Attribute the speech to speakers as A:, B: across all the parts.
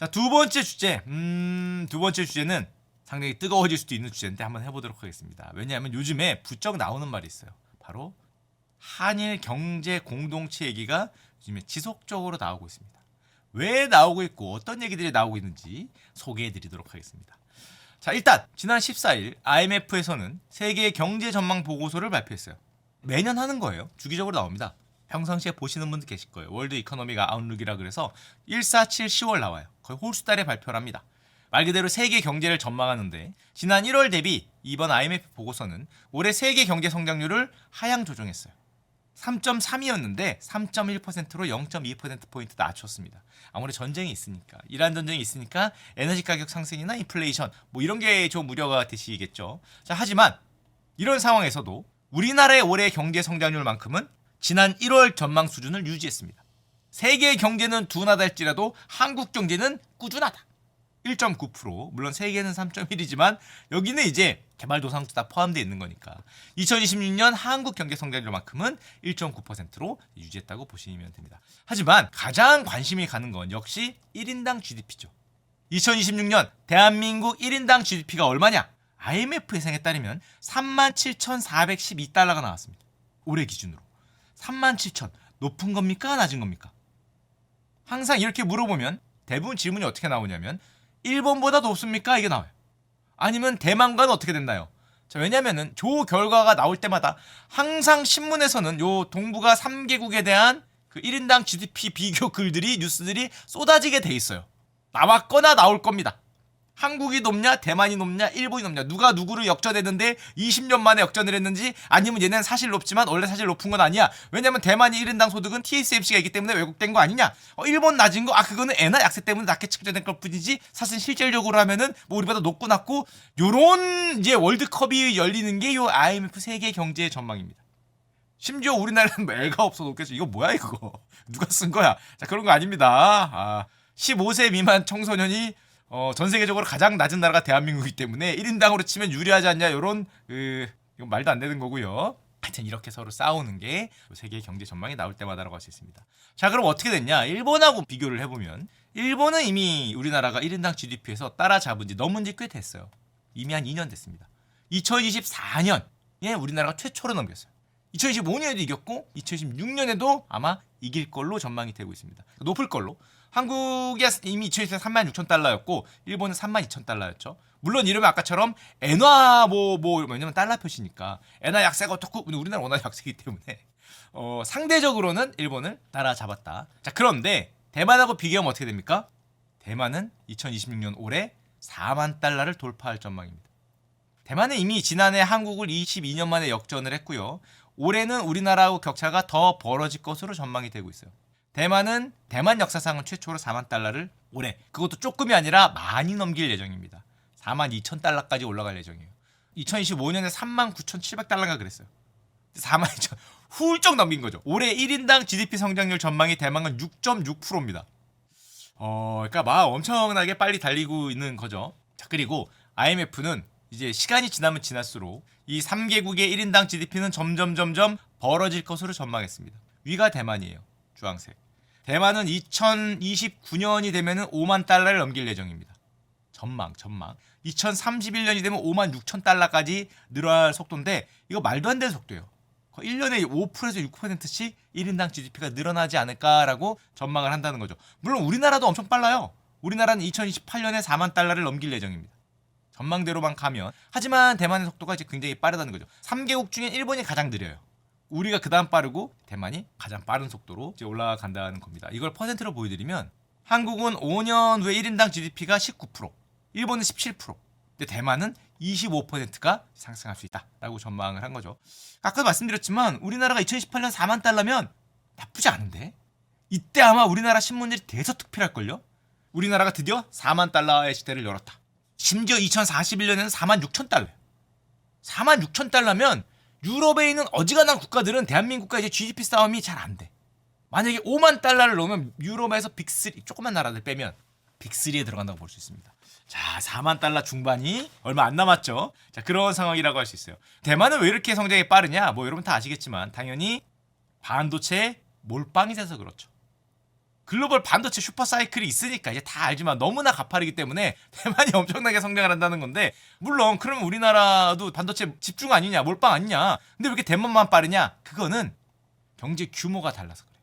A: 자, 두 번째 주제. 두 번째 주제는 상당히 뜨거워질 수도 있는 주제인데 한번 해보도록 하겠습니다. 왜냐하면 요즘에 부쩍 나오는 말이 있어요. 바로 한일 경제 공동체 얘기가 요즘에 지속적으로 나오고 있습니다. 왜 나오고 있고 어떤 얘기들이 나오고 있는지 소개해드리도록 하겠습니다. 자, 일단 지난 14일 IMF에서는 세계 경제 전망 보고서를 발표했어요. 매년 하는 거예요. 주기적으로 나옵니다. 평상시에 보시는 분들 계실 거예요. 월드 이코노믹 아웃룩이라 그래서 147 10월 나와요. 거의 홀수달에 발표를 합니다. 말 그대로 세계 경제를 전망하는데 지난 1월 대비 이번 IMF 보고서는 올해 세계 경제 성장률을 하향 조정했어요. 3.3이었는데 3.1%로 0.2%포인트 낮췄습니다. 아무래도 전쟁이 있으니까, 이란 전쟁이 있으니까 에너지 가격 상승이나 인플레이션 뭐 이런 게 좀 우려가 되시겠죠. 자, 하지만 이런 상황에서도 우리나라의 올해 경제 성장률만큼은 지난 1월 전망 수준을 유지했습니다. 세계 경제는 둔하달지라도 한국 경제는 꾸준하다. 1.9%, 물론 세계는 3.1이지만 여기는 이제 개발도상국도 다 포함되어 있는 거니까 2026년 한국 경제 성장률만큼은 1.9%로 유지했다고 보시면 됩니다. 하지만 가장 관심이 가는 건 역시 1인당 GDP죠. 2026년 대한민국 1인당 GDP가 얼마냐? IMF 예상에 따르면 37,412달러가 나왔습니다. 올해 기준으로. 37,000 높은 겁니까? 낮은 겁니까? 항상 이렇게 물어보면 대부분 질문이 어떻게 나오냐면 일본보다 높습니까? 이게 나와요. 아니면 대만과는 어떻게 됐나요? 자, 왜냐면은 조 결과가 나올 때마다 항상 신문에서는 요 동북아 3개국에 대한 그 1인당 GDP 비교 글들이 뉴스들이 쏟아지게 돼 있어요. 나왔거나 나올 겁니다. 한국이 높냐, 대만이 높냐, 일본이 높냐, 누가 누구를 역전했는데 20년 만에 역전을 했는지, 아니면 얘는 사실 높지만 원래 사실 높은 건 아니야. 왜냐면 대만이 1인당 소득은 TSMC가 있기 때문에 왜곡된 거 아니냐. 일본 낮은 거, 그거는 엔화 약세 때문에 낮게 측정된 걸 뿐이지 사실 실질적으로 하면은 뭐 우리보다 높고 낮고, 요런 이제 월드컵이 열리는 게 요 IMF 세계 경제 전망입니다. 심지어 우리나라는 뭐 애가 없어 놓겠어. 이거 뭐야 이거. 누가 쓴 거야. 자, 그런 거 아닙니다. 15세 미만 청소년이 전 세계적으로 가장 낮은 나라가 대한민국이기 때문에 1인당으로 치면 유리하지 않냐, 요런 이건 말도 안 되는 거고요. 하여튼 이렇게 서로 싸우는 게 세계 경제 전망이 나올 때마다라고 할 수 있습니다. 자, 그럼 어떻게 됐냐? 일본하고 비교를 해보면 일본은 이미 우리나라가 1인당 GDP에서 따라잡은 지 넘은 지 꽤 됐어요. 이미 한 2년 됐습니다. 2024년에 우리나라가 최초로 넘겼어요. 2025년에도 이겼고 2026년에도 아마 이길 걸로 전망이 되고 있습니다. 높을 걸로. 한국이 이미 2024년 36,000달러였고 일본은 32,000달러였죠. 물론 이러면 아까처럼 엔화 왜냐면 달러 표시니까 엔화 약세가 어떻고, 우리나라 워낙 약세이기 때문에 상대적으로는 일본을 따라잡았다. 자, 그런데 대만하고 비교하면 어떻게 됩니까? 대만은 2026년 올해 4만 달러를 돌파할 전망입니다. 대만은 이미 지난해 한국을 22년 만에 역전을 했고요. 올해는 우리나라하고 격차가 더 벌어질 것으로 전망이 되고 있어요. 대만은 대만 역사상은 최초로 4만 달러를 올해, 그것도 조금이 아니라 많이 넘길 예정입니다. 4만 2천 달러까지 올라갈 예정이에요. 2025년에 3만 9,700달러가 그랬어요. 4만 2천 훌쩍 넘긴 거죠. 올해 1인당 GDP 성장률 전망이 대만은 6.6%입니다. 그러니까 막 엄청나게 빨리 달리고 있는 거죠. 자, 그리고 IMF는 이제 시간이 지나면 지날수록 이 3개국의 1인당 GDP는 점점 벌어질 것으로 전망했습니다. 위가 대만이에요. 주황색. 대만은 2029년이 되면은 5만 달러를 넘길 예정입니다. 전망. 2031년이 되면 5만 6천 달러까지 늘어날 속도인데 이거 말도 안 되는 속도예요. 1년에 5%에서 6%씩 1인당 GDP가 늘어나지 않을까라고 전망을 한다는 거죠. 물론 우리나라도 엄청 빨라요. 우리나라는 2028년에 4만 달러를 넘길 예정입니다. 전망대로만 가면. 하지만 대만의 속도가 이제 굉장히 빠르다는 거죠. 3개국 중에 일본이 가장 느려요. 우리가 그 다음 빠르고 대만이 가장 빠른 속도로 이제 올라간다는 겁니다. 이걸 퍼센트로 보여드리면 한국은 5년 후에 1인당 GDP가 19%, 일본은 17%, 근데 대만은 25%가 상승할 수 있다라고 전망을 한 거죠. 아까 말씀드렸지만 우리나라가 2018년 4만 달러면 나쁘지 않은데 이때 아마 우리나라 신문들이 대서특필할걸요? 우리나라가 드디어 4만 달러의 시대를 열었다. 심지어 2041년에는 4만 6천 달러예요. 4만 6천 달러면 유럽에 있는 어지간한 국가들은 대한민국과 이제 GDP 싸움이 잘 안 돼. 만약에 5만 달러를 넣으면 유럽에서 빅3, 조그만 나라들 빼면 빅3에 들어간다고 볼 수 있습니다. 자, 4만 달러 중반이 얼마 안 남았죠. 자, 그런 상황이라고 할 수 있어요. 대만은 왜 이렇게 성장이 빠르냐? 뭐 여러분 다 아시겠지만 당연히 반도체 몰빵이 돼서 그렇죠. 글로벌 반도체 슈퍼사이클이 있으니까 이제 다 알지만 너무나 가파르기 때문에 대만이 엄청나게 성장을 한다는 건데, 물론 그러면 우리나라도 반도체 집중 아니냐, 몰빵 아니냐. 근데 왜 이렇게 대만만 빠르냐? 그거는 경제 규모가 달라서 그래.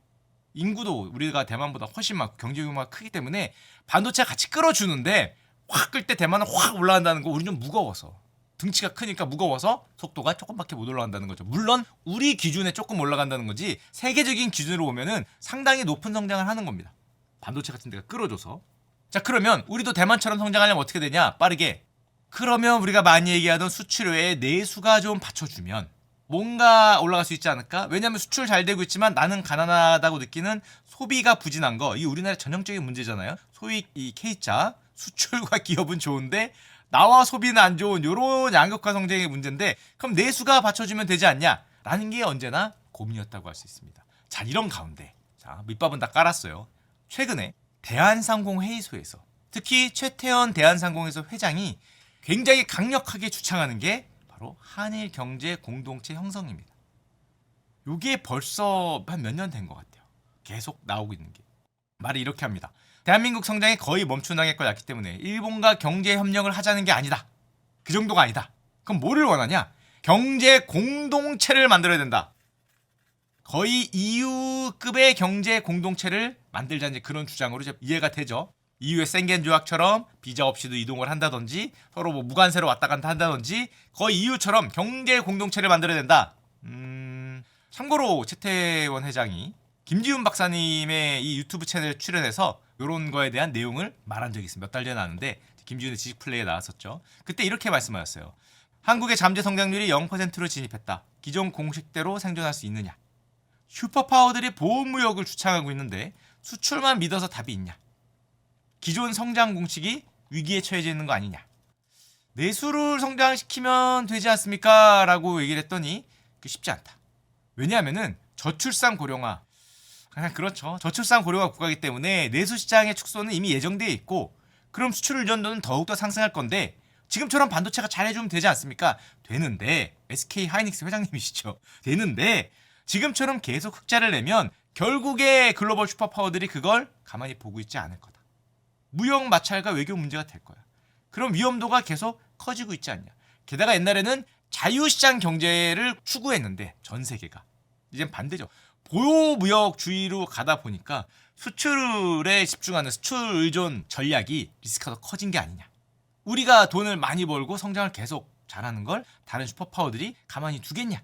A: 인구도 우리가 대만보다 훨씬 많고 경제 규모가 크기 때문에 반도체가 같이 끌어주는데, 확 끌 때 대만은 확 올라간다는 거, 우리는 좀 무거워서. 등치가 크니까 무거워서 속도가 조금밖에 못 올라간다는 거죠. 물론 우리 기준에 조금 올라간다는 거지, 세계적인 기준으로 보면은 상당히 높은 성장을 하는 겁니다. 반도체 같은 데가 끌어줘서. 자, 그러면 우리도 대만처럼 성장하려면 어떻게 되냐? 빠르게. 그러면 우리가 많이 얘기하던 수출 외에 내수가 좀 받쳐주면 뭔가 올라갈 수 있지 않을까? 왜냐하면 수출 잘 되고 있지만 나는 가난하다고 느끼는 소비가 부진한 거, 이 우리나라의 전형적인 문제잖아요. 소위 이 K자, 수출과 기업은 좋은데 나와 소비는 안 좋은 요런 양극화 성장의 문제인데, 그럼 내수가 받쳐주면 되지 않냐? 라는 게 언제나 고민이었다고 할 수 있습니다. 자, 이런 가운데, 자, 밑밥은 다 깔았어요. 최근에 대한상공회의소에서, 특히 최태원 대한상공회의소 회장이 굉장히 강력하게 주창하는 게 바로 한일 경제 공동체 형성입니다. 요게 벌써 한 몇 년 된 것 같아요. 계속 나오고 있는 게. 말을 이렇게 합니다. 대한민국 성장이 거의 멈추나겠고 났기 때문에 일본과 경제 협력을 하자는 게 아니다. 그 정도가 아니다. 그럼 뭐를 원하냐? 경제 공동체를 만들어야 된다. 거의 EU급의 경제 공동체를 만들자는 그런 주장으로 이해가 되죠. EU의 생겐 조약처럼 비자 없이도 이동을 한다든지, 서로 뭐 무관세로 왔다 갔다 한다든지, 거의 EU처럼 경제 공동체를 만들어야 된다. 참고로 최태원 회장이 김지훈 박사님의 이 유튜브 채널에 출연해서 이런 거에 대한 내용을 말한 적이 있습니다. 몇 달 전에 나왔는데 김지훈의 지식플레이에 나왔었죠. 그때 이렇게 말씀하셨어요. 한국의 잠재 성장률이 0%로 진입했다. 기존 공식대로 생존할 수 있느냐? 슈퍼파워들이 보호무역을 주창하고 있는데 수출만 믿어서 답이 있냐? 기존 성장 공식이 위기에 처해져 있는 거 아니냐? 내수를 성장시키면 되지 않습니까? 라고 얘기를 했더니 쉽지 않다. 왜냐하면은 저출산 고령화, 그렇죠. 저출산 고령화 국가이기 때문에 내수 시장의 축소는 이미 예정되어 있고, 그럼 수출 의존도는 더욱더 상승할 건데, 지금처럼 반도체가 잘해주면 되지 않습니까? 되는데, SK 하이닉스 회장님이시죠. 되는데 지금처럼 계속 흑자를 내면 결국에 글로벌 슈퍼파워들이 그걸 가만히 보고 있지 않을 거다. 무역 마찰과 외교 문제가 될 거야. 그럼 위험도가 계속 커지고 있지 않냐. 게다가 옛날에는 자유시장 경제를 추구했는데 전 세계가, 이젠 반대죠. 보호무역주의로 가다 보니까 수출에 집중하는 수출 의존 전략이 리스크가 더 커진 게 아니냐. 우리가 돈을 많이 벌고 성장을 계속 잘하는 걸 다른 슈퍼파워들이 가만히 두겠냐.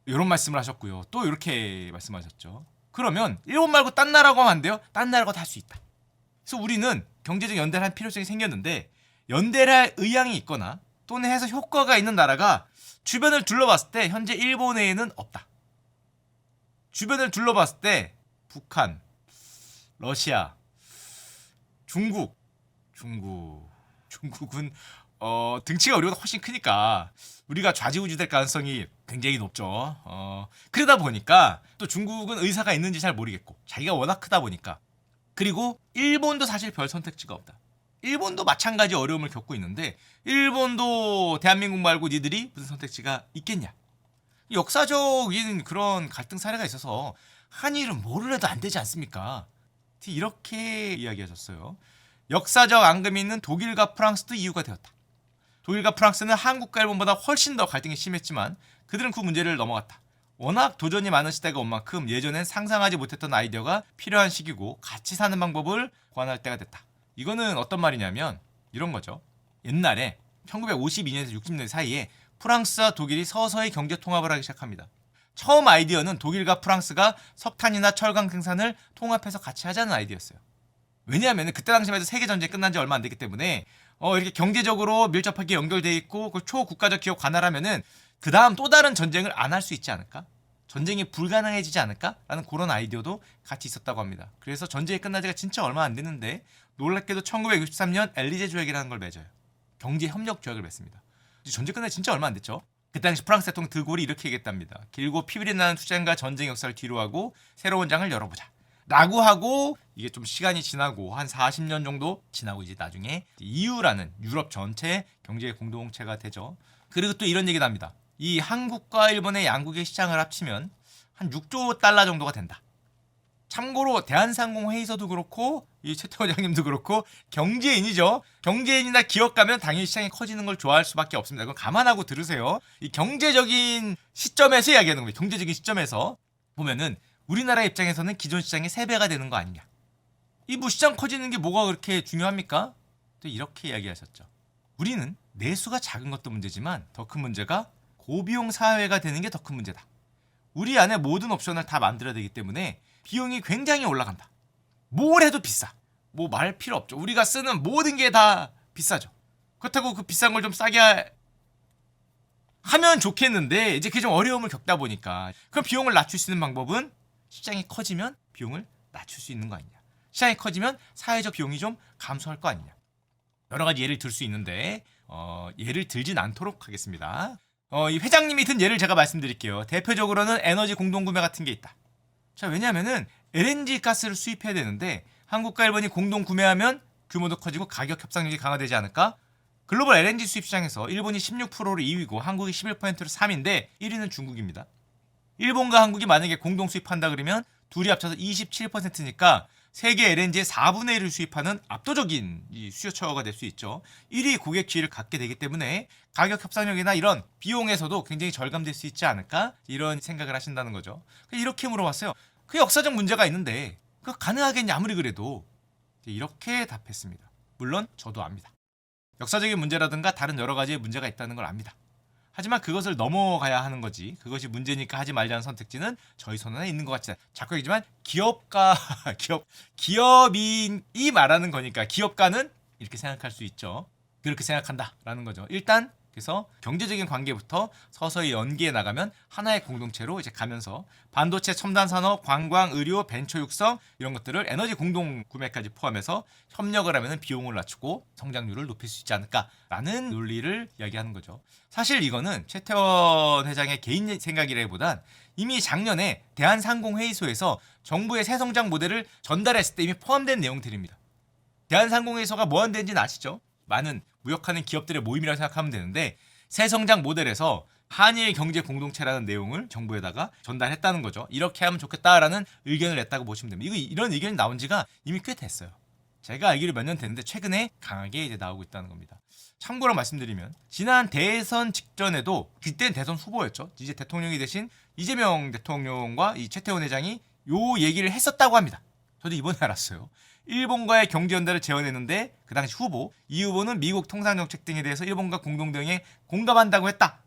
A: 이런 말씀을 하셨고요. 또 이렇게 말씀하셨죠. 그러면 일본 말고 딴 나라고 하면 안 돼요? 딴 나라가 다 할 수 있다. 그래서 우리는 경제적 연대를 할 필요성이 생겼는데, 연대를 할 의향이 있거나 또는 해서 효과가 있는 나라가 주변을 둘러봤을 때 현재 일본 외에는 없다. 주변을 둘러봤을 때 북한, 러시아, 중국은 등치가 우리보다 훨씬 크니까 우리가 좌지우지될 가능성이 굉장히 높죠. 그러다 보니까 또 중국은 의사가 있는지 잘 모르겠고, 자기가 워낙 크다 보니까. 그리고 일본도 사실 별 선택지가 없다. 일본도 마찬가지 어려움을 겪고 있는데, 일본도 대한민국 말고 니들이 무슨 선택지가 있겠냐. 역사적인 그런 갈등 사례가 있어서 한일은 뭐를 해도 안 되지 않습니까? 이렇게 이야기하셨어요. 역사적 앙금이 있는 독일과 프랑스도 이유가 되었다. 독일과 프랑스는 한국과 일본보다 훨씬 더 갈등이 심했지만 그들은 그 문제를 넘어갔다. 워낙 도전이 많은 시대가 온 만큼 예전엔 상상하지 못했던 아이디어가 필요한 시기고, 같이 사는 방법을 고안할 때가 됐다. 이거는 어떤 말이냐면 이런 거죠. 옛날에 1952년에서 60년 사이에 프랑스와 독일이 서서히 경제 통합을 하기 시작합니다. 처음 아이디어는 독일과 프랑스가 석탄이나 철강 생산을 통합해서 같이 하자는 아이디어였어요. 왜냐하면 그때 당시만 해도 세계전쟁이 끝난 지 얼마 안 됐기 때문에 이렇게 경제적으로 밀접하게 연결돼 있고 초국가적 기업 관할하면은 그 다음 또 다른 전쟁을 안 할 수 있지 않을까? 전쟁이 불가능해지지 않을까? 라는 그런 아이디어도 같이 있었다고 합니다. 그래서 전쟁이 끝난 지가 진짜 얼마 안 됐는데 놀랍게도 1963년 엘리제 조약이라는 걸 맺어요. 경제협력 조약을 맺습니다. 전쟁 끝난 지 진짜 얼마 안 됐죠. 그 당시 프랑스 대통령 드골이 이렇게 얘기했답니다. 길고 피비린 나는 투쟁과 전쟁 역사를 뒤로하고 새로운 장을 열어보자 라고 하고, 이게 좀 시간이 지나고 한 40년 정도 지나고 이제 나중에 EU라는 유럽 전체 경제 공동체가 되죠. 그리고 또 이런 얘기도 합니다. 이 한국과 일본의 양국의 시장을 합치면 한 6조 달러 정도가 된다. 참고로 대한상공회의소도 그렇고 이 최태원 회장님도 그렇고 경제인이죠. 경제인이나 기업 가면 당연히 시장이 커지는 걸 좋아할 수밖에 없습니다. 그건 감안하고 들으세요. 이 경제적인 시점에서 이야기하는 겁니다. 경제적인 시점에서 보면은 우리나라 입장에서는 기존 시장이 3배가 되는 거 아니냐. 이 뭐 시장 커지는 게 뭐가 그렇게 중요합니까? 또 이렇게 이야기하셨죠. 우리는 내수가 작은 것도 문제지만 더 큰 문제가 고비용 사회가 되는 게 더 큰 문제다. 우리 안에 모든 옵션을 다 만들어야 되기 때문에 비용이 굉장히 올라간다. 뭘 해도 비싸. 뭐 말 필요 없죠. 우리가 쓰는 모든 게 다 비싸죠. 그렇다고 그 비싼 걸 좀 싸게 하면 좋겠는데 이제 그게 좀 어려움을 겪다 보니까 그럼 비용을 낮출 수 있는 방법은 시장이 커지면 비용을 낮출 수 있는 거 아니냐. 시장이 커지면 사회적 비용이 좀 감소할 거 아니냐. 여러 가지 예를 들 수 있는데 예를 들진 않도록 하겠습니다. 이 회장님이 든 예를 제가 말씀드릴게요. 대표적으로는 에너지 공동구매 같은 게 있다. 자, 왜냐하면은 LNG 가스를 수입해야 되는데 한국과 일본이 공동 구매하면 규모도 커지고 가격 협상력이 강화되지 않을까? 글로벌 LNG 수입 시장에서 일본이 16%로 2위고 한국이 11%로 3위인데 1위는 중국입니다. 일본과 한국이 만약에 공동 수입한다 그러면 둘이 합쳐서 27%니까 세계 LNG의 4분의 1을 수입하는 압도적인 이 수요처가 될 수 있죠. 1위 고객 지위를 갖게 되기 때문에 가격 협상력이나 이런 비용에서도 굉장히 절감될 수 있지 않을까? 이런 생각을 하신다는 거죠. 이렇게 물어봤어요. 그 역사적 문제가 있는데 그거 가능하겠냐 아무리 그래도. 이렇게 답했습니다. 물론 저도 압니다. 역사적인 문제라든가 다른 여러 가지의 문제가 있다는 걸 압니다. 하지만 그것을 넘어가야 하는 거지. 그것이 문제니까 하지 말자는 선택지는 저희 손 안에 있는 것 같지 않아요. 자꾸 얘기지만 기업인이 말하는 거니까 기업가는 이렇게 생각할 수 있죠. 그렇게 생각한다라는 거죠. 일단 그래서 경제적인 관계부터 서서히 연계해 나가면 하나의 공동체로 이제 가면서 반도체, 첨단 산업, 관광, 의료, 벤처 육성 이런 것들을 에너지 공동 구매까지 포함해서 협력을 하면 비용을 낮추고 성장률을 높일 수 있지 않을까라는 논리를 이야기하는 거죠. 사실 이거는 최태원 회장의 개인 생각이라기보단 이미 작년에 대한상공회의소에서 정부의 새 성장 모델을 전달했을 때 이미 포함된 내용들입니다. 대한상공회의소가 뭐 하는 데인지는 아시죠? 많은 무역하는 기업들의 모임이라고 생각하면 되는데 새 성장 모델에서 한일 경제 공동체라는 내용을 정부에다가 전달했다는 거죠. 이렇게 하면 좋겠다라는 의견을 냈다고 보시면 됩니다. 이런 의견이 나온 지가 이미 꽤 됐어요. 제가 알기로 몇 년 됐는데 최근에 강하게 이제 나오고 있다는 겁니다. 참고로 말씀드리면 지난 대선 직전에도 그때는 대선 후보였죠. 이제 대통령이 되신 이재명 대통령과 이 최태원 회장이 요 얘기를 했었다고 합니다. 저도 이번에 알았어요. 일본과의 경제연대를 제언했는데 그 당시 후보, 이 후보는 미국 통상정책 등에 대해서 일본과 공동대응에 공감한다고 했다.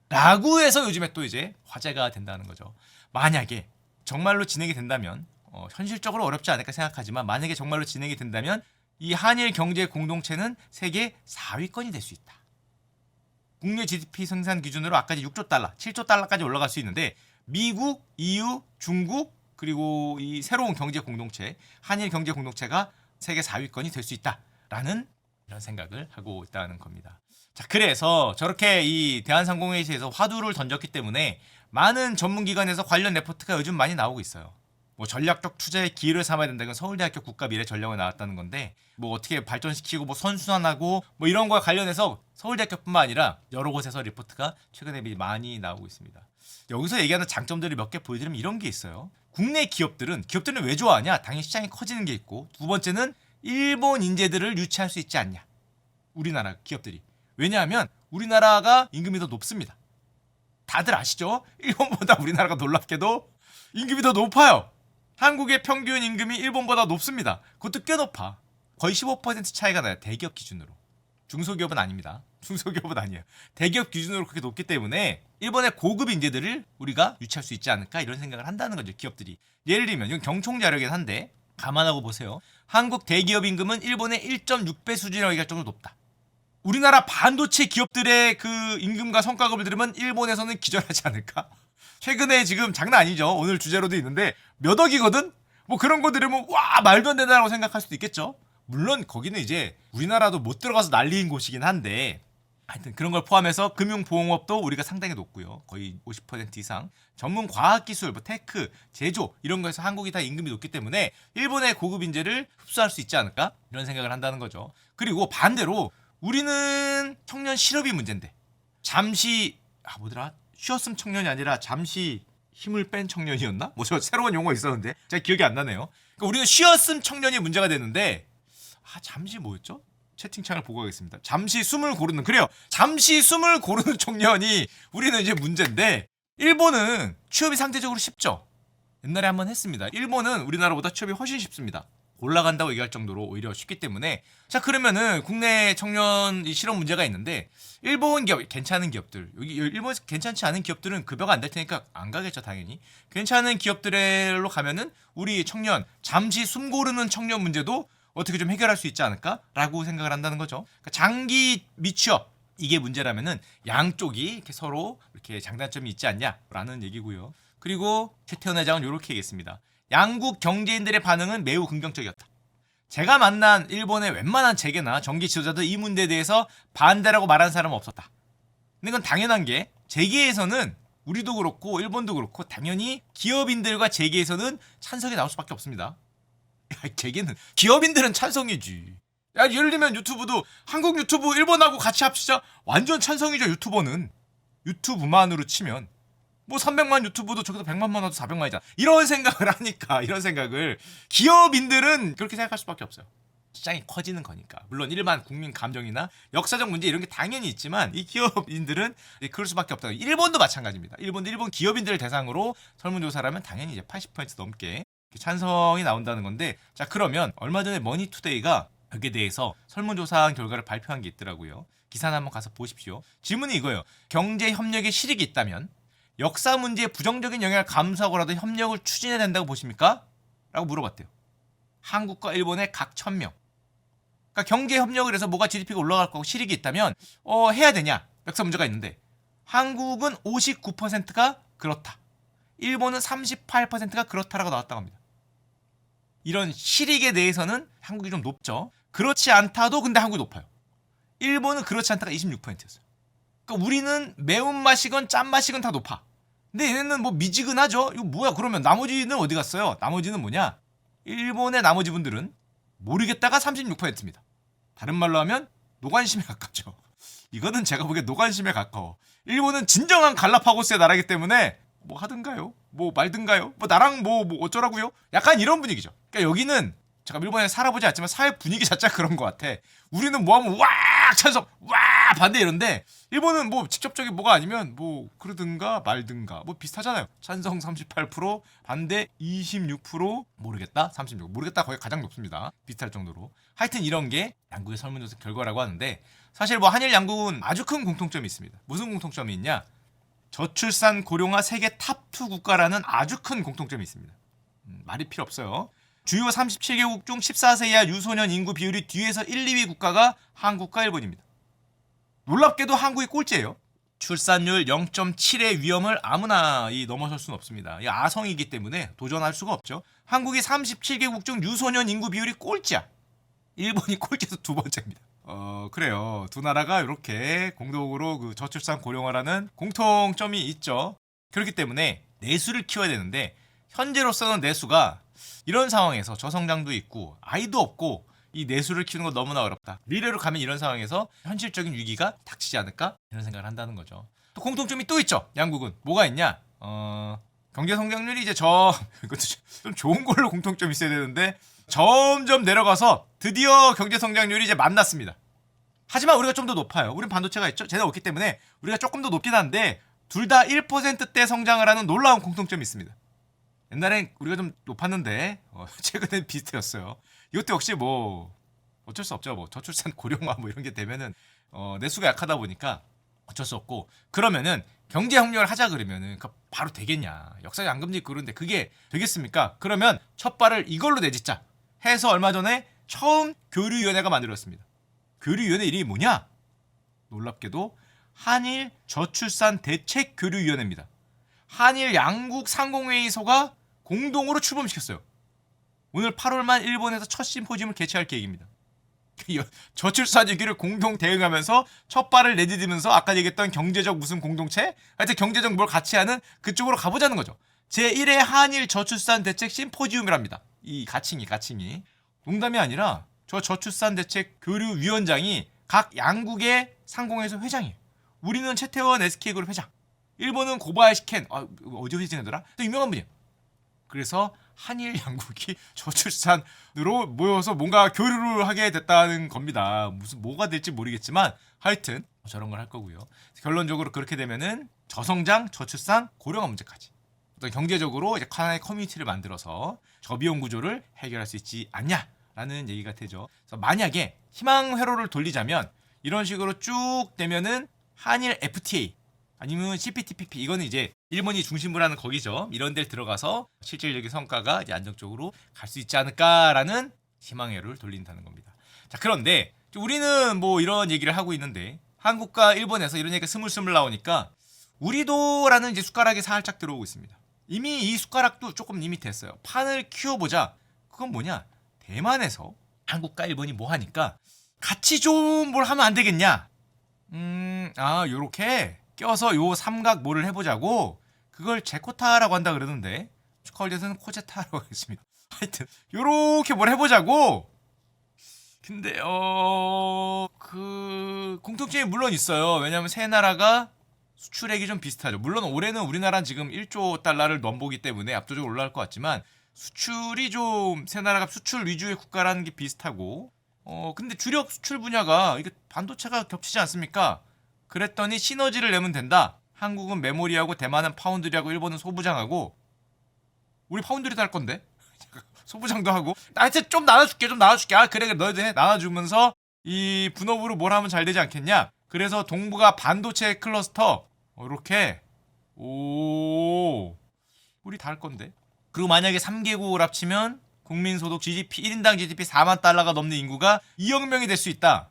A: 라고 해서 요즘에 또 이제 화제가 된다는 거죠. 만약에 정말로 진행이 된다면 현실적으로 어렵지 않을까 생각하지만 만약에 정말로 진행이 된다면 이 한일 경제 공동체는 세계 4위권이 될 수 있다. 국내 GDP 생산 기준으로 아까 6조 달러, 7조 달러까지 올라갈 수 있는데 미국, EU, 중국 그리고 이 새로운 경제 공동체, 한일 경제 공동체가 세계 4위권이 될 수 있다라는 이런 생각을 하고 있다는 겁니다. 자, 그래서 저렇게 이 대한상공회의소에서 화두를 던졌기 때문에 많은 전문기관에서 관련 레포트가 요즘 많이 나오고 있어요. 뭐 전략적 투자의 기회를 삼아야 된다. 이건 서울대학교 국가미래전략원에 나왔다는 건데 뭐 어떻게 발전시키고 뭐 선순환하고 뭐 이런 거와 관련해서 서울대학교뿐만 아니라 여러 곳에서 리포트가 최근에 많이 나오고 있습니다. 여기서 얘기하는 장점들을 몇 개 보여드리면 이런 게 있어요. 국내 기업들은 왜 좋아하냐? 당연히 시장이 커지는 게 있고 두 번째는 일본 인재들을 유치할 수 있지 않냐? 우리나라 기업들이. 왜냐하면 우리나라가 임금이 더 높습니다. 다들 아시죠? 일본보다 우리나라가 놀랍게도 임금이 더 높아요. 한국의 평균 임금이 일본보다 높습니다. 그것도 꽤 높아. 거의 15% 차이가 나요. 대기업 기준으로. 중소기업은 아닙니다. 중소기업은 아니에요. 대기업 기준으로 그렇게 높기 때문에 일본의 고급 인재들을 우리가 유치할 수 있지 않을까 이런 생각을 한다는 거죠. 기업들이. 예를 들면 이건 경총 자료긴 한데 감안하고 보세요. 한국 대기업 임금은 일본의 1.6배 수준이라고 얘기할 정도로 높다. 우리나라 반도체 기업들의 그 임금과 성과급을 들으면 일본에서는 기절하지 않을까? 최근에 지금 장난 아니죠. 오늘 주제로도 있는데 몇 억이거든? 뭐 그런 거 들으면 와 말도 안 된다고 생각할 수도 있겠죠. 물론 거기는 이제 우리나라도 못 들어가서 난리인 곳이긴 한데 하여튼 그런 걸 포함해서 금융보험업도 우리가 상당히 높고요. 거의 50% 이상. 전문 과학기술, 뭐 테크, 제조 이런 거에서 한국이 다 임금이 높기 때문에 일본의 고급 인재를 흡수할 수 있지 않을까? 이런 생각을 한다는 거죠. 그리고 반대로 우리는 청년 실업이 문제인데 잠시 쉬었음 청년이 아니라 잠시 힘을 뺀 청년이었나? 뭐 저 새로운 용어 있었는데 제가 기억이 안 나네요. 그러니까 우리는 쉬었음 청년이 문제가 되는데 잠시 뭐였죠? 채팅창을 보고 가겠습니다. 잠시 숨을 고르는 그래요. 잠시 숨을 고르는 청년이 우리는 이제 문제인데 일본은 취업이 상대적으로 쉽죠. 옛날에 한번 했습니다. 일본은 우리나라보다 취업이 훨씬 쉽습니다. 올라간다고 얘기할 정도로 오히려 쉽기 때문에 자 그러면은 국내 청년 실업 문제가 있는데 일본 기업 괜찮은 기업들 여기 일본에서 괜찮지 않은 기업들은 급여가 안 될 테니까 안 가겠죠 당연히. 괜찮은 기업들로 가면은 우리 청년 잠시 숨 고르는 청년 문제도 어떻게 좀 해결할 수 있지 않을까라고 생각을 한다는 거죠. 그러니까 장기 미취업 이게 문제라면은 양쪽이 이렇게 서로 이렇게 장단점이 있지 않냐라는 얘기고요. 그리고 최태원 회장은 이렇게 얘기했습니다. 양국 경제인들의 반응은 매우 긍정적이었다. 제가 만난 일본의 웬만한 재계나 정계 지도자들 이 문제에 대해서 반대라고 말하는 사람은 없었다. 근데 이건 당연한 게 재계에서는 우리도 그렇고 일본도 그렇고 당연히 기업인들과 재계에서는 찬성이 나올 수밖에 없습니다. 재계는 기업인들은 찬성이지. 야 예를 들면 유튜브도 한국 유튜브 일본하고 같이 합시자 완전 찬성이죠. 유튜버는 유튜브만으로 치면 뭐 300만 유튜브도 저기서 100만만 와도 400만이잖아. 이런 생각을 하니까 이런 생각을 기업인들은 그렇게 생각할 수밖에 없어요. 시장이 커지는 거니까. 물론 일반 국민 감정이나 역사적 문제 이런 게 당연히 있지만 이 기업인들은 그럴 수밖에 없다. 일본도 마찬가지입니다. 일본 기업인들을 대상으로 설문조사라면 당연히 이제 80% 넘게 찬성이 나온다는 건데 자 그러면 얼마 전에 머니투데이가 여기에 대해서 설문조사한 결과를 발표한 게 있더라고요. 기사는 한번 가서 보십시오. 질문이 이거예요. 경제 협력에 실익이 있다면 역사 문제에 부정적인 영향을 감수하고라도 협력을 추진해야 된다고 보십니까? 라고 물어봤대요. 한국과 일본의 각 1000명. 그러니까 경제 협력을 해서 뭐가 GDP가 올라갈 거고 실익이 있다면 해야 되냐? 역사 문제가 있는데 한국은 59%가 그렇다. 일본은 38%가 그렇다라고 나왔다고 합니다. 이런 실익에 대해서는 한국이 좀 높죠. 그렇지 않다도 근데 한국이 높아요. 일본은 그렇지 않다가 26%였어요. 그러니까 우리는 매운맛이건 짠맛이건 다 높아. 근데 얘네는 뭐 미지근하죠. 이거 뭐야 그러면 나머지는 어디 갔어요? 나머지는 뭐냐? 일본의 나머지 분들은 모르겠다가 36%입니다. 다른 말로 하면 노관심에 가깝죠. 이거는 제가 보기에 노관심에 가까워. 일본은 진정한 갈라파고스의 나라이기 때문에 뭐 하든가요? 뭐 말든가요? 뭐 나랑 뭐 어쩌라고요? 약간 이런 분위기죠. 그러니까 여기는 제가 일본에 살아보지 않지만 사회 분위기 자체가 그런 것 같아. 우리는 뭐 하면 와 찬성, 와 반대 이런데 일본은 뭐 직접적인 뭐가 아니면 뭐 그러든가 말든가 뭐 비슷하잖아요. 찬성 38%, 반대 26%, 모르겠다 36%, 모르겠다 거의 가장 높습니다. 비슷할 정도로. 하여튼 이런 게 양국의 설문조사 결과라고 하는데 사실 뭐 한일 양국은 아주 큰 공통점이 있습니다. 무슨 공통점이 있냐? 저출산 고령화 세계 탑2 국가라는 아주 큰 공통점이 있습니다. 말이 필요 없어요. 주요 37개국 중 14세 이하 유소년 인구 비율이 뒤에서 1, 2위 국가가 한국과 일본입니다. 놀랍게도 한국이 꼴찌예요. 출산율 0.7의 위험을 아무나 넘어설 수는 없습니다. 이 아성이기 때문에 도전할 수가 없죠. 한국이 37개국 중 유소년 인구 비율이 꼴찌야. 일본이 꼴찌에서 두 번째입니다. 그래요. 두 나라가 이렇게 공동으로 그 저출산 고령화라는 공통점이 있죠. 그렇기 때문에 내수를 키워야 되는데 현재로서는 내수가 이런 상황에서 저성장도 있고 아이도 없고 이 내수를 키우는 건 너무나 어렵다. 미래로 가면 이런 상황에서 현실적인 위기가 닥치지 않을까? 이런 생각을 한다는 거죠. 또 공통점이 또 있죠. 양국은 뭐가 있냐? 경제 성장률이 이제 이것도 좀 좋은 걸로 공통점이 있어야 되는데 점점 내려가서 드디어 경제 성장률이 이제 만났습니다. 하지만 우리가 좀 더 높아요. 우린 반도체가 있죠. 쟤네 없기 때문에 우리가 조금 더 높긴 한데 둘 다 1%대 성장을 하는 놀라운 공통점이 있습니다. 옛날엔 우리가 좀 높았는데 최근엔 비슷해졌어요. 이것도 역시 뭐 어쩔 수 없죠. 뭐 저출산 고령화 뭐 이런 게 되면은 내수가 약하다 보니까 어쩔 수 없고 그러면은 경제 협력을 하자 그러면은 바로 되겠냐? 역사에 앙금지 그런데 그게 되겠습니까? 그러면 첫 발을 이걸로 내딛자 해서 얼마 전에 처음 교류위원회가 만들어졌습니다. 교류위원회 이름이 뭐냐? 놀랍게도 한일 저출산 대책 교류위원회입니다. 한일 양국 상공회의소가 공동으로 출범시켰어요. 오늘 8월만 일본에서 첫 심포지움을 개최할 계획입니다. 저출산 위기를 공동 대응하면서 첫 발을 내디디면서 아까 얘기했던 경제적 무슨 공동체? 하여튼 경제적 뭘 같이 하는 그쪽으로 가보자는 거죠. 제1회 한일 저출산 대책 심포지움이랍니다. 이 가칭이. 농담이 아니라 저 저출산 대책 교류위원장이 각 양국의 상공회의소 회장이에요. 우리는 최태원 SK그룹 회장. 일본은 고바야시 켄. 어디서 지내더라? 또 유명한 분이에요. 그래서 한일 양국이 저출산으로 모여서 뭔가 교류를 하게 됐다는 겁니다. 무슨 뭐가 될지 모르겠지만 하여튼 저런 걸 할 거고요. 결론적으로 그렇게 되면은 저성장, 저출산, 고령화 문제까지 어떤 경제적으로 이제 하나의 커뮤니티를 만들어서 저비용 구조를 해결할 수 있지 않냐라는 얘기가 되죠. 그래서 만약에 희망 회로를 돌리자면 이런 식으로 쭉 되면은 한일 FTA 아니면 CPTPP 이거는 이제 일본이 중심으로 하는 거기죠. 이런 데를 들어가서 실질적인 성과가 이제 안정적으로 갈 수 있지 않을까라는 희망회로를 돌린다는 겁니다. 자, 그런데 우리는 뭐 이런 얘기를 하고 있는데 한국과 일본에서 이런 얘기가 스물스물 나오니까 우리도라는 이제 숟가락이 살짝 들어오고 있습니다. 이미 이 숟가락도 조금 리밋했어요. 판을 키워보자. 그건 뭐냐? 대만에서 한국과 일본이 뭐 하니까 같이 좀 뭘 하면 안 되겠냐? 요렇게 껴서 요 삼각 뭐를 해보자고. 그걸 제코타라고 한다 그러는데 축하올드에서는 코제타라고 하겠습니다. 하여튼 요렇게 뭘 해보자고. 근데 그 공통점이 물론 있어요. 왜냐하면 세 나라가 수출액이 좀 비슷하죠. 물론 올해는 우리나라는 지금 1조 달러를 넘보기 때문에 압도적으로 올라갈 것 같지만 수출이 좀 세 나라가 수출 위주의 국가라는 게 비슷하고 근데 주력 수출 분야가 이게 반도체가 겹치지 않습니까? 그랬더니 시너지를 내면 된다. 한국은 메모리하고 대만은 파운드리하고 일본은 소부장하고 우리 파운드리도 할 건데 소부장도 하고 하여튼 좀 나눠줄게 그래 너희들 해 나눠주면서 이 분업으로 뭘 하면 잘 되지 않겠냐. 그래서 동북아 반도체 클러스터 이렇게 우리 다 할 건데. 그리고 만약에 3개국을 합치면 국민소득 GDP 1인당 GDP 4만 달러가 넘는 인구가 2억 명이 될 수 있다.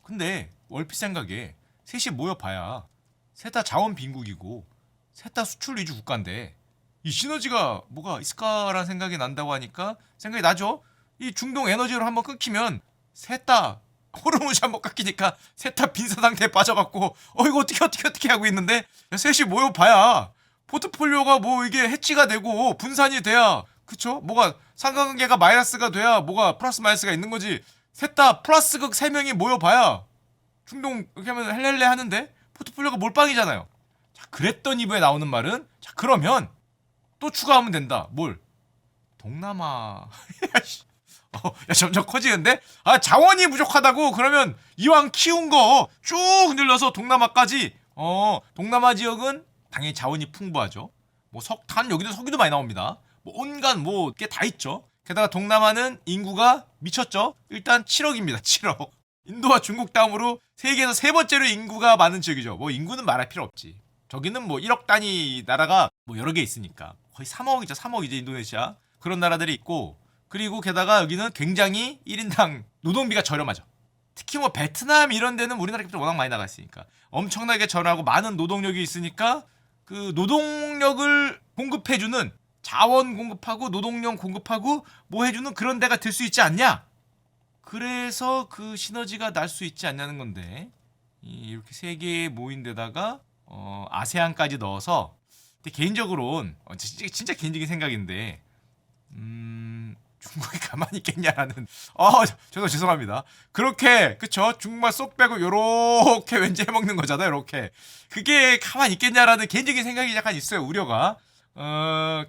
A: 근데 얼핏 생각에 셋이 모여봐야 셋 다 자원 빈국이고 셋 다 수출 위주 국가인데 이 시너지가 뭐가 있을까라는 생각이 난다고 하니까 생각이 나죠. 이 중동 에너지로 한번 끊기면 셋 다 호르무즈 한번 깎이니까 셋 다 빈사 상태에 빠져갖고 이거 어떻게 하고 있는데 셋이 모여봐야 포트폴리오가 뭐 이게 해치가 되고 분산이 돼야 그쵸? 뭐가 상관관계가 마이너스가 돼야 뭐가 플러스 마이너스가 있는 거지. 셋 다 플러스 극 3명이 모여봐야 중동 이렇게 하면 헬렐레 하는데 포트폴리오가 몰빵이잖아요. 자, 그랬던 이브에 나오는 말은 자 그러면 또 추가하면 된다. 뭘? 동남아. 야, 점점 커지는데? 자원이 부족하다고? 그러면 이왕 키운 거 쭉 늘려서 동남아까지. 동남아 지역은 당연히 자원이 풍부하죠. 뭐 석탄, 여기도 석유도 많이 나옵니다. 뭐 온갖 뭐 게 다 있죠. 게다가 동남아는 인구가 미쳤죠. 일단 7억입니다. 7억. 인도와 중국 다음으로 세계에서 세 번째로 인구가 많은 지역이죠. 뭐 인구는 말할 필요 없지. 저기는 뭐 1억 단위 나라가 뭐 여러 개 있으니까. 거의 3억이죠. 3억이죠. 인도네시아. 그런 나라들이 있고 그리고 게다가 여기는 굉장히 1인당 노동비가 저렴하죠. 특히 뭐 베트남 이런 데는 우리나라 값이 워낙 많이 나가 있으니까 엄청나게 저렴하고 많은 노동력이 있으니까 그 노동력을 공급해주는 자원 공급하고 노동력 공급하고 뭐 해주는 그런 데가 될 수 있지 않냐? 그래서 그 시너지가 날 수 있지 않냐는 건데 이렇게 세 개 모인 데다가 아세안까지 넣어서 근데 개인적으로는 진짜 개인적인 생각인데 중국이 가만히 있겠냐라는 저도 죄송합니다. 그렇게 그쵸 중국말 쏙 빼고 요렇게 왠지 해먹는 거잖아요. 요렇게 그게 가만히 있겠냐라는 개인적인 생각이 약간 있어요. 우려가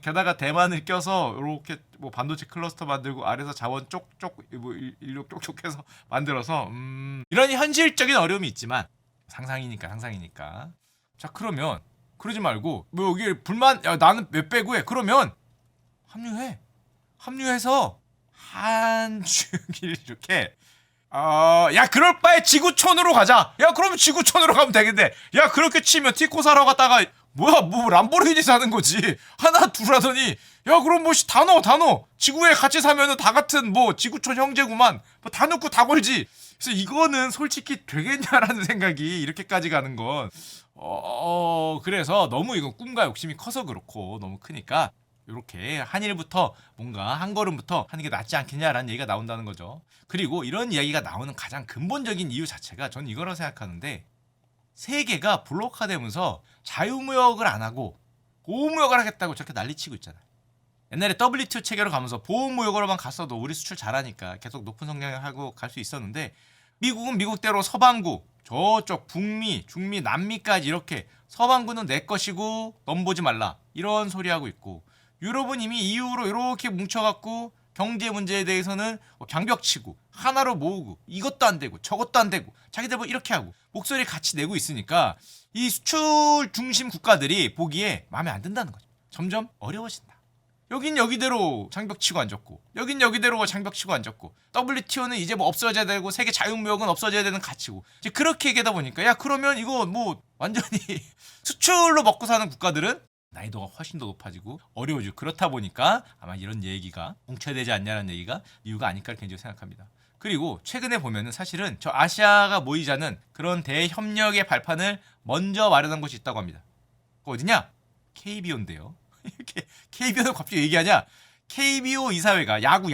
A: 게다가 대만을 껴서 요렇게 뭐 반도체 클러스터 만들고 아래서 자원 쪽쪽 뭐 인력 쪽쪽 해서 만들어서 이런 현실적인 어려움이 있지만 상상이니까 자 그러면 그러지 말고 뭐 여기 불만 나는 몇 빼고 해 그러면 합류해서 한중일 이렇게 야 그럴 바에 지구촌으로 가자. 야 그러면 지구촌으로 가면 되겠네. 야 그렇게 치면 티코 사러 갔다가 뭐야 뭐 람보르기니 사는 거지. 하나 둘 하더니 야 그럼 뭐 다 넣어 지구에 같이 사면은 다 같은 뭐 지구촌 형제구만. 뭐 다 넣고 다 걸지. 그래서 이거는 솔직히 되겠냐라는 생각이 이렇게까지 가는 건 그래서 너무 이건 꿈과 욕심이 커서 그렇고 너무 크니까 이렇게 한일부터 뭔가 한 걸음부터 하는 게 낫지 않겠냐라는 얘기가 나온다는 거죠. 그리고 이런 이야기가 나오는 가장 근본적인 이유 자체가 전 이거라고 생각하는데 세계가 블록화되면서 자유무역을 안 하고 보호무역을 하겠다고 저렇게 난리치고 있잖아요. 옛날에 WTO 체계로 가면서 보호무역으로만 갔어도 우리 수출 잘하니까 계속 높은 성장을 하고 갈 수 있었는데 미국은 미국대로 서방구 저쪽 북미, 중미, 남미까지 이렇게 서방군은 내 것이고 넘보지 말라 이런 소리 하고 있고, 유럽은 이미 EU로 이렇게 뭉쳐갖고 경제 문제에 대해서는 장벽치고 하나로 모으고 이것도 안 되고 저것도 안 되고 자기들 뭐 이렇게 하고 목소리 같이 내고 있으니까 이 수출 중심 국가들이 보기에 마음에 안 든다는 거죠. 점점 어려워진다. 여긴 여기대로 장벽치고 앉았고 여긴 여기대로 장벽치고 앉았고, WTO는 이제 뭐 없어져야 되고 세계 자유무역은 없어져야 되는 가치고, 이제 그렇게 얘기하다 보니까 야 그러면 이거 뭐 완전히 수출로 먹고 사는 국가들은 난이도가 훨씬 더 높아지고 어려워지고, 그렇다 보니까 아마 이런 얘기가 뭉쳐야 되지 않냐는 얘기가 이유가 아닐까 개인적으로 생각합니다. 그리고 최근에 보면은 사실은 저 아시아가 모이자는 그런 대협력의 발판을 먼저 마련한 곳이 있다고 합니다. 어디냐? KBO인데요. 이렇게 KBO를 갑자기 얘기하냐? KBO 이사회가 한국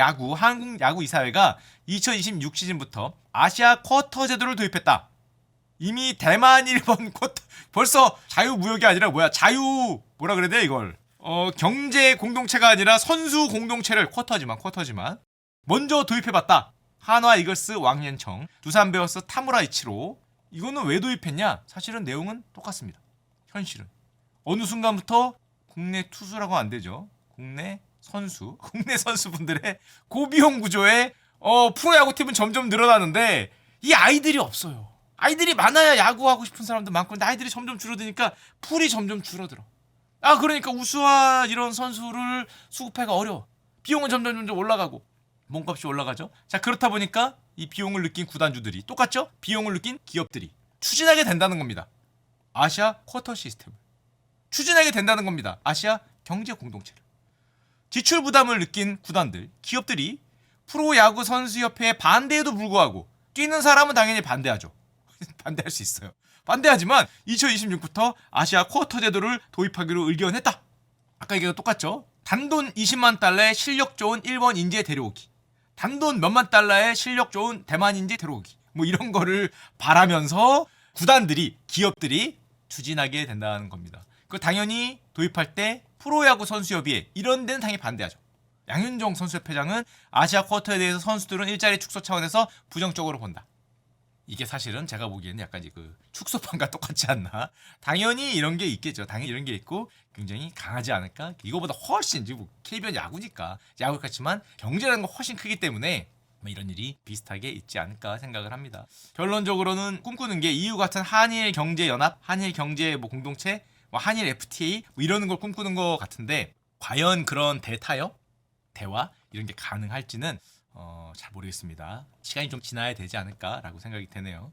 A: 야구 이사회가 2026 시즌부터 아시아 쿼터 제도를 도입했다. 이미 대만, 일본 쿼터, 벌써 자유무역이 아니라 뭐라 그래야 돼 이걸? 경제 공동체가 아니라 선수 공동체를 쿼터지만 먼저 도입해봤다. 한화 이글스 왕옌청, 두산 베어스 타무라 이치로. 이거는 왜 도입했냐? 사실은 내용은 똑같습니다. 현실은 어느 순간부터 국내 투수라고 안 되죠. 국내 선수분들의 고비용 구조에 프로야구팀은 점점 늘어나는데 이 아이들이 없어요. 아이들이 많아야 야구하고 싶은 사람도 많고, 근데 아이들이 점점 줄어드니까 풀이 점점 줄어들어. 그러니까 우수한 이런 선수를 수급하기가 어려워. 비용은 점점 올라가고 몸값이 올라가죠. 자, 그렇다 보니까 이 비용을 느낀 구단주들이 똑같죠? 비용을 느낀 기업들이 추진하게 된다는 겁니다. 아시아 쿼터 시스템을 추진하게 된다는 겁니다. 아시아 경제 공동체를. 지출 부담을 느낀 구단들, 기업들이 프로야구 선수협회의 반대에도 불구하고 뛰는 사람은 당연히 반대하죠. 반대할 수 있어요. 반대하지만 2026부터 아시아 쿼터 제도를 도입하기로 의견했다. 아까 얘기가 똑같죠? 단돈 20만 달러의 실력 좋은 일본 인재 데려오기, 단돈 몇만 달러의 실력 좋은 대만 인재 데려오기, 뭐 이런 거를 바라면서 구단들이, 기업들이 추진하게 된다는 겁니다. 그 당연히 도입할 때 프로야구 선수협의회 이런 데는 당연히 반대하죠. 양윤종 선수협회장은 아시아 쿼터에 대해서 선수들은 일자리 축소 차원에서 부정적으로 본다. 이게 사실은 제가 보기에는 약간 그 축소판과 똑같지 않나? 당연히 이런 게 있겠죠. 당연히 이런 게 있고 굉장히 강하지 않을까? 이거보다 훨씬, 뭐 KBO는 야구니까 야구 같지만 경제라는 건 훨씬 크기 때문에 뭐 이런 일이 비슷하게 있지 않을까 생각을 합니다. 결론적으로는 꿈꾸는 게 EU 같은 한일 경제 연합, 한일 경제 뭐 공동체, 뭐 한일 FTA 뭐 이러는 걸 꿈꾸는 것 같은데, 과연 그런 대타협, 대화 이런 게 가능할지는 잘 모르겠습니다. 시간이 좀 지나야 되지 않을까라고 생각이 되네요.